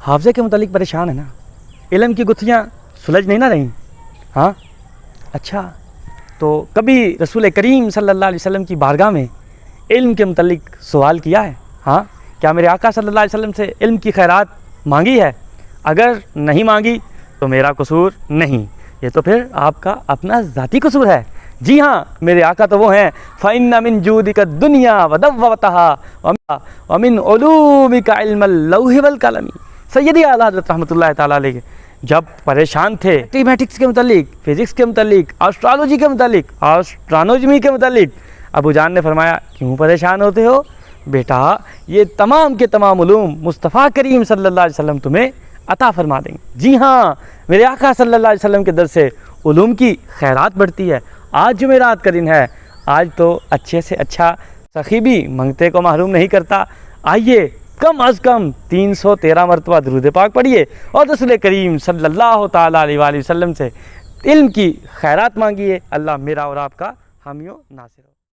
حافظے کے متعلق پریشان ہے نا؟ علم کی گتھیاں سلجھ نہیں نہ رہیں؟ ہاں اچھا، تو کبھی رسول کریم صلی اللہ علیہ وسلم کی بارگاہ میں علم کے متعلق سوال کیا ہے؟ ہاں، کیا میرے آقا صلی اللہ علیہ وسلم سے علم کی خیرات مانگی ہے؟ اگر نہیں مانگی تو میرا قصور نہیں، یہ تو پھر آپ کا اپنا ذاتی قصور ہے۔ جی ہاں، میرے آقا تو وہ ہیں فَإِنَّ مِن جُودِكَ الدُّنْيَا وَدَوَّتَهَا وَمِنْ عُلُومِكَ عِلْمَ اللَّوْحِ وَالْقَلَمِ۔ سیدی اعلیٰ حضرت رحمۃ اللہ تعالیٰ علیہ جب پریشان تھے میتھمیٹکس کے متعلق، فزکس کے متعلق، آسٹرالوجی کے متعلق، آسٹرانوجمی کے متعلق، ابو جان نے فرمایا کیوں پریشان ہوتے ہو بیٹا، یہ تمام کے تمام علوم مصطفیٰ کریم صلی اللہ علیہ وسلم تمہیں عطا فرما دیں گے۔ جی ہاں، میرے آقا صلی اللہ علیہ وسلم کے در سے علوم کی خیرات بڑھتی ہے۔ آج جمعرات کا دن ہے، آج تو اچھے سے اچھا سخی بھی منگتے کو محروم نہیں کرتا۔ آئیے کم از کم 313 مرتبہ درود پاک پڑھیے اور رسول کریم صلی اللہ تعالیٰ علیہ وآلہ وسلم سے علم کی خیرات مانگیے۔ اللہ میرا اور آپ کا حامی و ناصر ہو۔